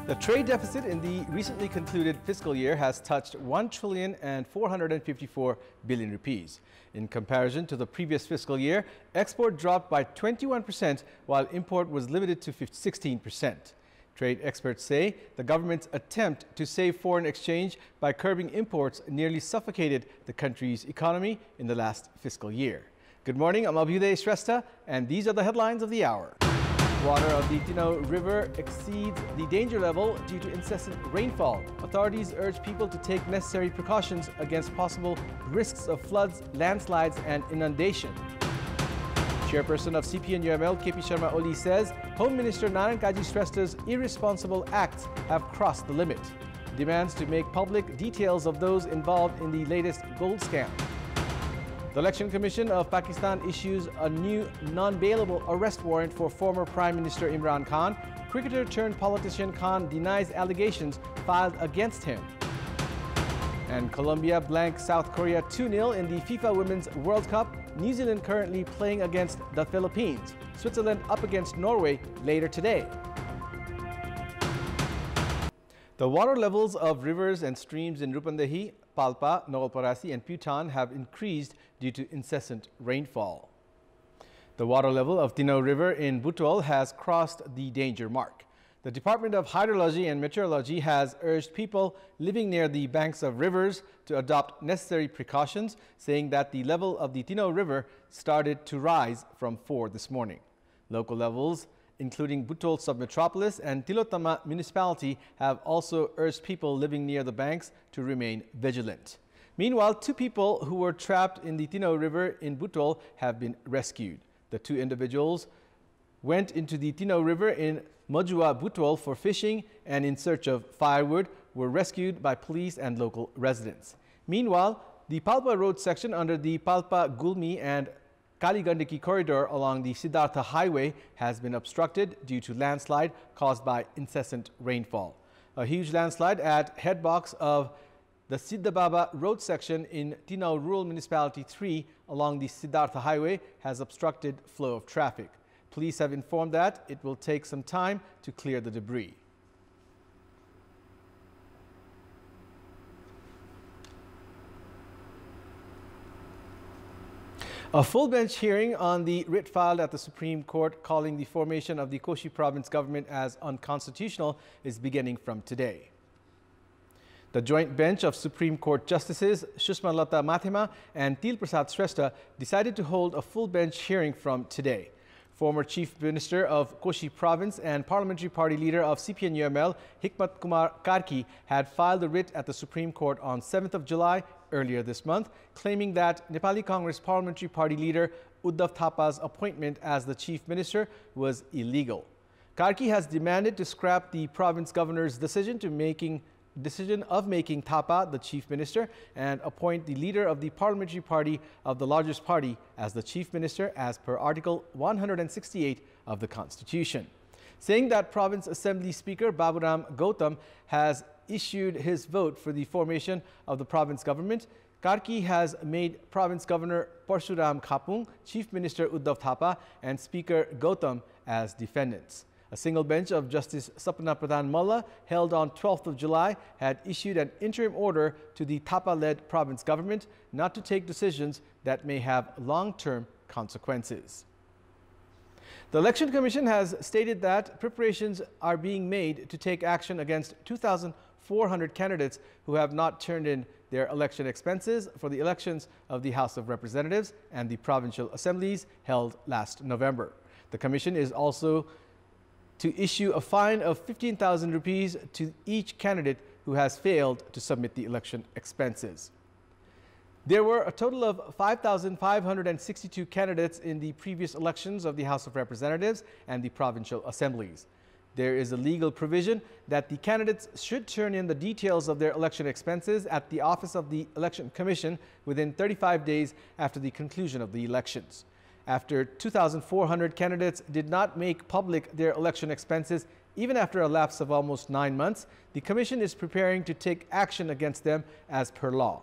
The trade deficit in the recently concluded fiscal year has touched 1,454 billion rupees. In comparison to the previous fiscal year, export dropped by 21%, while import was limited to 16%. Trade experts say the government's attempt to save foreign exchange by curbing imports nearly suffocated the country's economy in the last fiscal year. Good morning, I'm Abheudaya Shrestha, and these are the headlines of the hour. Water of the Tino River exceeds the danger level due to incessant rainfall. Authorities urge people to take necessary precautions against possible risks of floods, landslides and inundation. Chairperson of CPN-UML, KP Sharma Oli says Home Minister Naran Kaji Shrestha's irresponsible acts have crossed the limit. Demands to make public details of those involved in the latest gold scam. The Election Commission of Pakistan issues a new non-bailable arrest warrant for former Prime Minister Imran Khan. Cricketer turned politician Khan denies allegations filed against him. And Colombia blanks South Korea 2-0 in the FIFA Women's World Cup. New Zealand currently playing against the Philippines. Switzerland up against Norway later today. The water levels of rivers and streams in Inrupandihi, Palpa, Novalparasi and Putan have increased due to incessant rainfall. The water level of Tino River in Butwal has crossed the danger mark. The Department of Hydrology and Meteorology has urged people living near the banks of rivers to adopt necessary precautions, saying that the level of the Tino River started to rise from 4 this morning. Local levels, including Butwal submetropolis and Tilotama municipality, have also urged people living near the banks to remain vigilant. Meanwhile, 2 people who were trapped in the Tino River in Butwal have been rescued. The 2 individuals went into the Tino River in Majua, Butwal for fishing and in search of firewood, were rescued by police and local residents. Meanwhile, the Palpa road section under the Palpa Gulmi and Kaligandiki corridor along the Siddhartha Highway has been obstructed due to landslide caused by incessant rainfall. A huge landslide at headbox of the Siddhababa road section in Tino Rural Municipality 3 along the Siddhartha Highway has obstructed flow of traffic. Police have informed that it will take some time to clear the debris. A full bench hearing on the writ filed at the Supreme Court calling the formation of the Koshi Province government as unconstitutional is beginning from today. The joint bench of Supreme Court Justices Sushma Lata Mathema and Til Prasad Shrestha decided to hold a full bench hearing from today. Former Chief Minister of Koshi Province and Parliamentary Party leader of CPN-UML, Hikmat Kumar Karki, had filed a writ at the Supreme Court on 7th of July earlier this month, claiming that Nepali Congress Parliamentary Party leader Uddhav Thapa's appointment as the Chief Minister was illegal. Karki has demanded to scrap the province governor's decision of making Thapa the Chief Minister and appoint the leader of the parliamentary party of the largest party as the Chief Minister as per Article 168 of the Constitution. Saying that Province Assembly Speaker Baburam Gautam has issued his vote for the formation of the province government, Karki has made Province Governor Parshuram Khapung, Chief Minister Uddhav Thapa and Speaker Gautam as defendants. A single bench of Justice Sapna Pradhan Malla, held on 12th of July, had issued an interim order to the Thapa-led province government not to take decisions that may have long-term consequences. The Election Commission has stated that preparations are being made to take action against 2,400 candidates who have not turned in their election expenses for the elections of the House of Representatives and the provincial assemblies held last November. The Commission is also to issue a fine of 15,000 rupees to each candidate who has failed to submit the election expenses. There were a total of 5,562 candidates in the previous elections of the House of Representatives and the provincial assemblies. There is a legal provision that the candidates should turn in the details of their election expenses at the Office of the Election Commission within 35 days after the conclusion of the elections. After 2,400 candidates did not make public their election expenses even after a lapse of almost 9 months, the Commission is preparing to take action against them as per law.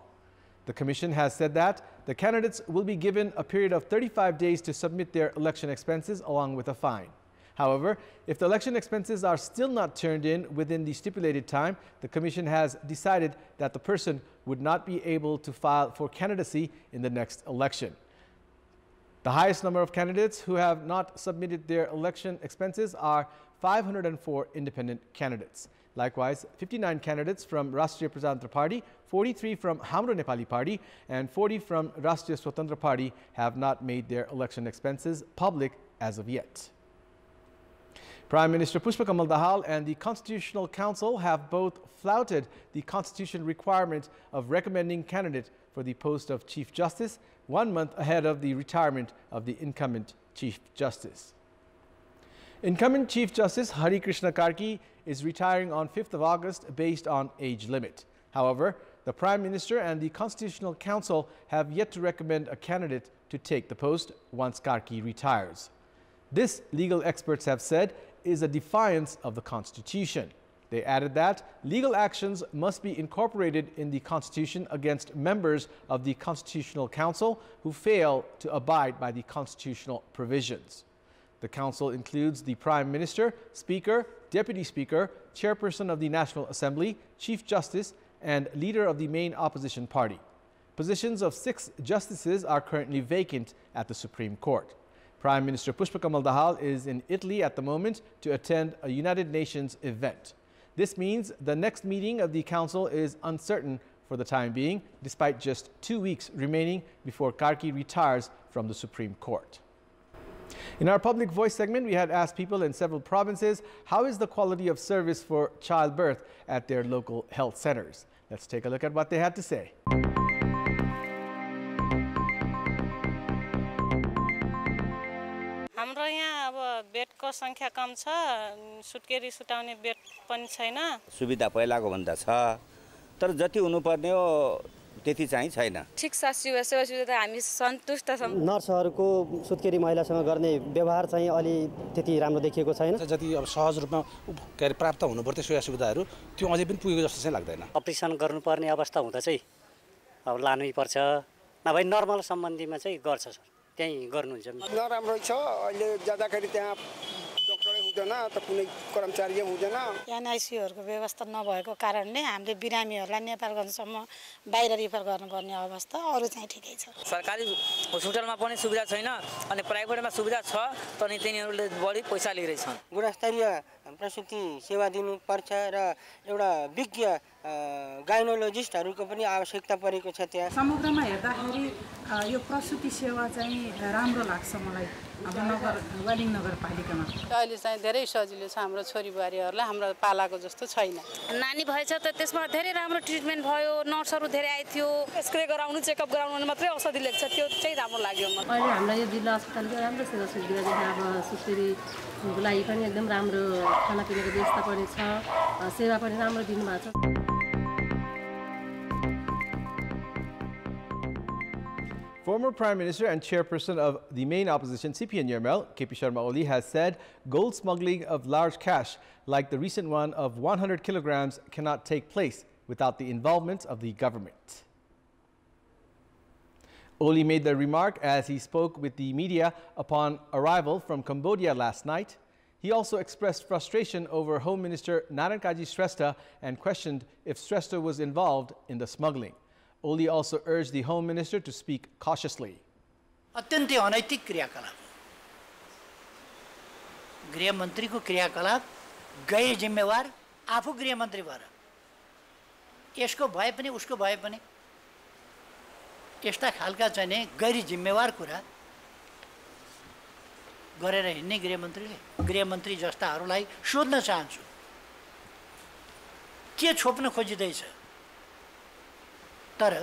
The Commission has said that the candidates will be given a period of 35 days to submit their election expenses along with a fine. However, if the election expenses are still not turned in within the stipulated time, the Commission has decided that the person would not be able to file for candidacy in the next election. The highest number of candidates who have not submitted their election expenses are 504 independent candidates. Likewise, 59 candidates from Rashtriya Prajatantra Party, 43 from Hamro Nepali Party, and 40 from Rashtriya Swatantra Party have not made their election expenses public as of yet. Prime Minister Pushpa Kamal Dahal and the Constitutional Council have both flouted the constitution requirement of recommending candidate for the post of Chief Justice 1 month ahead of the retirement of the incumbent Chief Justice. Incumbent Chief Justice Hari Krishna Karki is retiring on 5th of August based on age limit. However, the Prime Minister and the Constitutional Council have yet to recommend a candidate to take the post once Karki retires. This, legal experts have said, is a defiance of the Constitution. They added that legal actions must be incorporated in the Constitution against members of the Constitutional Council who fail to abide by the constitutional provisions. The Council includes the Prime Minister, Speaker, Deputy Speaker, Chairperson of the National Assembly, Chief Justice, and Leader of the main opposition party. Positions of 6 justices are currently vacant at the Supreme Court. Prime Minister Pushpa Kamal Dahal is in Italy at the moment to attend a United Nations event. This means the next meeting of the Council is uncertain for the time being, despite just 2 weeks remaining before Karki retires from the Supreme Court. In our Public Voice segment, we had asked people in several provinces, how is the quality of service for childbirth at their local health centers? Let's take a look at what they had to say. हाम्रो यहाँ अब बेडको संख्या कम छ सुत्केरी सुताउने bed पनि छैन सुविधा पहिलाको भन्दा छ तर जति हुनुपर्ने हो त्यति चाहिँ छैन ठीक सेवा सुविधा हामी सन्तुष्ट छौं नर्सहरुको सुत्केरी महिलासँग गर्ने व्यवहार चाहिँ अलि त्यति राम्रो देखिएको छैन जति अब सहज रूपमा प्राप्त हुनुपर्ने सेवा सुविधाहरू त्यो अझै पनि पुगेको जस्तो चाहिँ लाग्दैन अपरेसन गर्नुपर्ने अवस्था हुँदा चाहिँ अब लानै पर्छ नभए नर्मल सम्बन्धीमा चाहिँ गर्छ सर त्यही गर्नुहुन्छ नराम्रो छ अहिले जाँदाखेरि त्यहाँ डाक्टरै हुँदैन त कुनै कर्मचारी हुँदैन एनआईसीहरुको व्यवस्था नभएको कारणले हामीले बिरामीहरुलाई नेपालगञ्जसम्म बाहिर रिफर गर्नुपर्ने अवस्था अरु चाहिँ ठिकै छ सरकारी हस्पिटलमा पनि सुविधा छैन अनि प्राइभेटमा सुविधा छ तनी तिनीहरुले बढी पैसा लिइरहेछन् गुणस्तरीय प्रसूति सेवा दिनुपर्छ र एउटा विज्ञ गाइनोलोजिस्टहरुको पनि आवश्यकता परेको छ त्यहाँ समग्रमा हेर्दाखेरि यो प्रसूति सेवा चाहिँ राम्रो लाग्छ मलाई अब वेलिङ नगरपालिकामा अहिले चाहिँ धेरै सजिलो छ हाम्रो छोरीबुहारीहरुलाई हाम्रो पालाको जस्तो छैन नानी भएछ त त्यसमा धेरै राम्रो ट्रिटमेन्ट भयो नर्सहरु धेरै आइथ्यो स्क्रे गराउनु चेकअप गराउनु मात्रै औषधि लेख्छ त्यो चाहिँ राम्रो लाग्यो मलाई अहिले हाम्रो यो जिल्ला अस्पतालको राम्रो सेवा सुविधा छ अब सुत्केरीको लागि पनि एकदम राम्रो खानापिनाको व्यवस्था पनि छ सेवा पनि राम्रो दिनुभएको छ Former Prime Minister and Chairperson of the main opposition CPN Yermel, KP Sharma Oli, has said gold smuggling of large cash, like the recent one of 100 kilograms, cannot take place without the involvement of the government. Oli made the remark as he spoke with the media upon arrival from Cambodia last night. He also expressed frustration over Home Minister Narankaji Shrestha and questioned if Shrestha was involved in the smuggling. Oli also urged the Home Minister to speak cautiously. अत्यन्तै अनैतिक क्रियाकलाप गृह मन्त्रीको क्रियाकलाप गैर जिम्मेवार आफू गृह मन्त्री भएर यसको भए पनि उसको भए पनि यस्ता खालका चाहिँ नि गैर जिम्मेवार कुरा गरेर हिँड्ने गृह मन्त्री जस्ताहरूलाई सोध्न चाहन्छु के छोप्न खोजिदैछ तर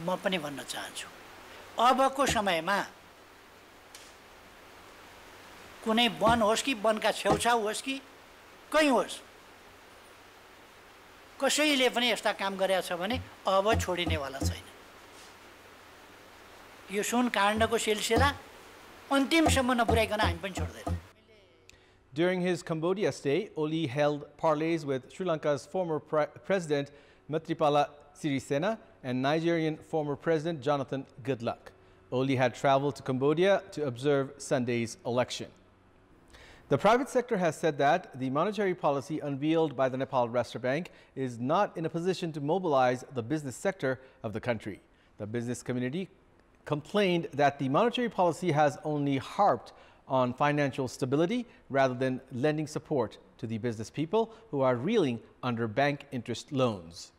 म पनि भन्न चाहन्छु अबको समयमा कुनै वन होस् कि वनका छेउछाउ होस् कि कहीँ होस् कसैले पनि यस्ता काम गरेछ भने अब छोडिनेवाला छैन यो सुन काण्डको सिलसिला अन्तिमसम्म नपुर्याइकन हामी पनि छोड्दैनौँ During his Cambodia stay, Oli held parleys with Sri Lanka's former President Maithripala Sirisena and Nigerian former President Jonathan Goodluck. Oli had traveled to Cambodia to observe Sunday's election. The private sector has said that the monetary policy unveiled by the Nepal Reserve Bank is not in a position to mobilize the business sector of the country. The business community complained that the monetary policy has only harped on financial stability rather than lending support to the business people who are reeling under bank interest loans.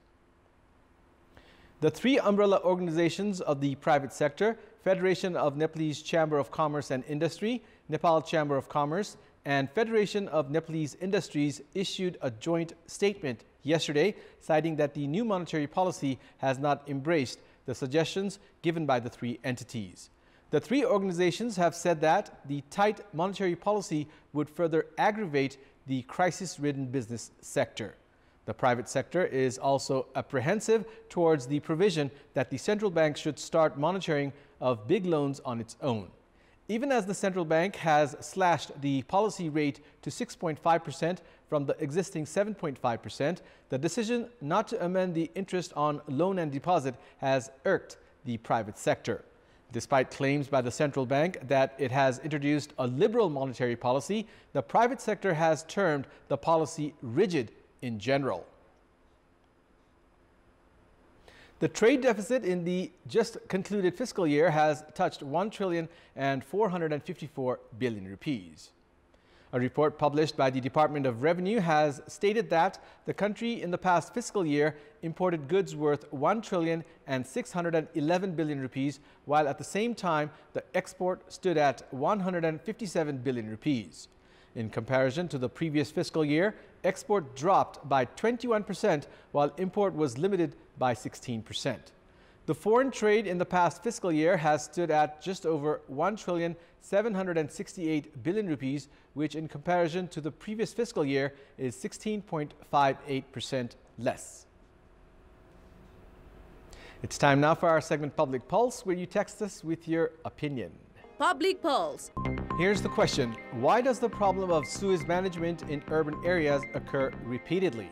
The three umbrella organizations of the private sector, Federation of Nepalese Chamber of Commerce and Industry, Nepal Chamber of Commerce, and Federation of Nepalese Industries issued a joint statement yesterday, citing that the new monetary policy has not embraced the suggestions given by the three entities. The three organizations have said that the tight monetary policy would further aggravate the crisis-ridden business sector. The private sector is also apprehensive towards the provision that the central bank should start monitoring of big loans on its own. Even as the central bank has slashed the policy rate to 6.5% from the existing 7.5%, the decision not to amend the interest on loan and deposit has irked the private sector. Despite claims by the central bank that it has introduced a liberal monetary policy, the private sector has termed the policy rigid in general. The trade deficit in the just concluded fiscal year has touched 1,454 billion rupees. A report published by the Department of Revenue has stated that the country in the past fiscal year imported goods worth 1,611 billion rupees, while at the same time the export stood at 157 billion rupees. In comparison to the previous fiscal year, export dropped by 21%, while import was limited by 16%. The foreign trade in the past fiscal year has stood at just over 1,768 billion rupees, which in comparison to the previous fiscal year is 16.58% less. It's time now for our segment Public Pulse, where you text us with your opinion. Public Pulse. Here's the question. Why does the problem of sewage management in urban areas occur repeatedly?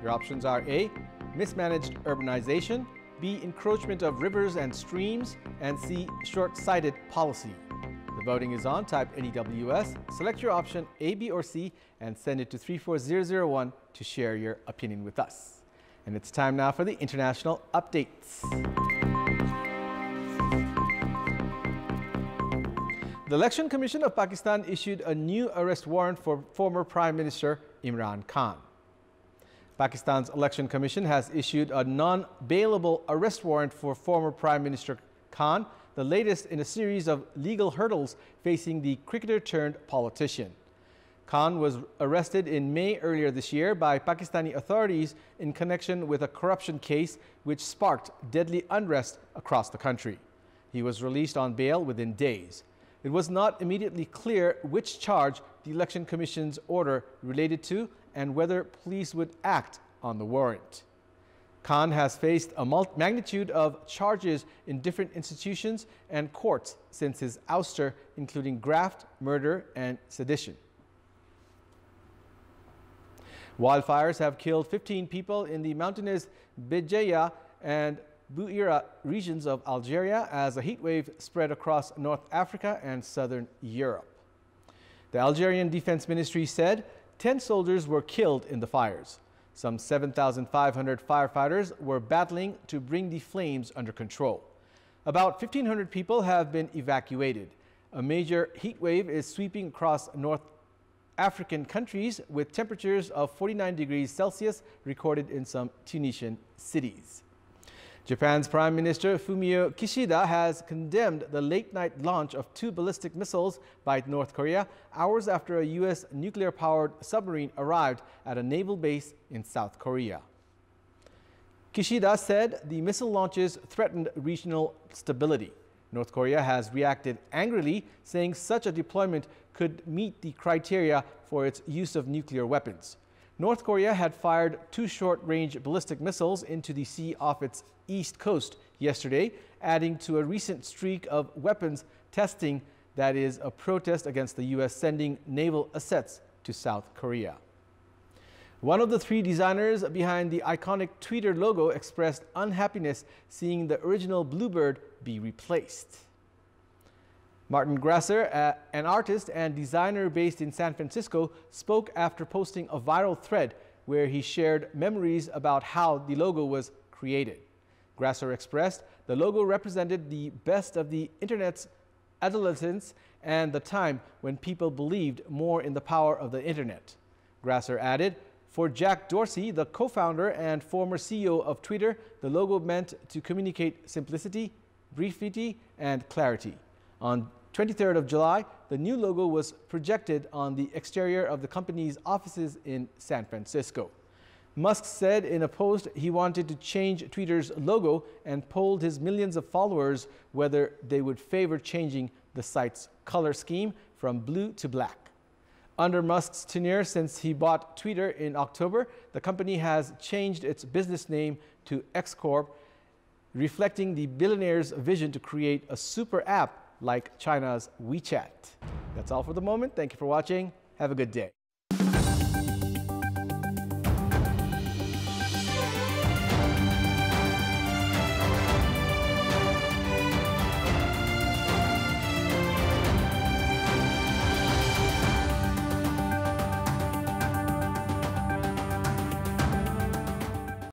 Your options are A, mismanaged urbanization, B, encroachment of rivers and streams, and C, short-sighted policy. The voting is on. Type NEWS, select your option A, B, or C, and send it to 34001 to share your opinion with us. And it's time now for the international updates. The Election Commission of Pakistan issued a new arrest warrant for former Prime Minister Imran Khan. Pakistan's Election Commission has issued a non-bailable arrest warrant for former Prime Minister Khan, the latest in a series of legal hurdles facing the cricketer-turned-politician. Khan was arrested in May earlier this year by Pakistani authorities in connection with a corruption case which sparked deadly unrest across the country. He was released on bail within days. It was not immediately clear which charge the Election Commission's order related to and whether police would act on the warrant. Khan has faced a magnitude of charges in different institutions and courts since his ouster, including graft, murder, and sedition. Wildfires have killed 15 people in the mountainous Abheudaya and Writ regions of Algeria as a heat wave spread across North Africa and southern Europe. The Algerian Defense Ministry said 10 soldiers were killed in the fires. Some 7,500 firefighters were battling to bring the flames under control. About 1,500 people have been evacuated. A major heat wave is sweeping across North African countries with temperatures of 49 degrees Celsius recorded in some Tunisian cities. Japan's Prime Minister Fumio Kishida has condemned the late-night launch of 2 ballistic missiles by North Korea hours after a U.S. nuclear-powered submarine arrived at a naval base in South Korea. Kishida said the missile launches threatened regional stability. North Korea has reacted angrily, saying such a deployment could meet the criteria for its use of nuclear weapons. North Korea had fired 2 short-range ballistic missiles into the sea off its east coast yesterday, adding to a recent streak of weapons testing that is a protest against the U.S. sending naval assets to South Korea. One of the 3 designers behind the iconic Twitter logo expressed unhappiness seeing the original bluebird be replaced. Martin Grasser, an artist and designer based in San Francisco, spoke after posting a viral thread where he shared memories about how the logo was created. Grasser expressed the logo represented the best of the internet's adolescence and the time when people believed more in the power of the internet. Grasser added, for Jack Dorsey, the co-founder and former CEO of Twitter, the logo meant to communicate simplicity, brevity, and clarity. On 23rd of July, the new logo was projected on the exterior of the company's offices in San Francisco. Musk said in a post he wanted to change Twitter's logo and polled his millions of followers whether they would favor changing the site's color scheme from blue to black. Under Musk's tenure since he bought Twitter in October, the company has changed its business name to X Corp, reflecting the billionaire's vision to create a super app like China's WeChat. That's all for the moment. Thank you for watching. Have a good day.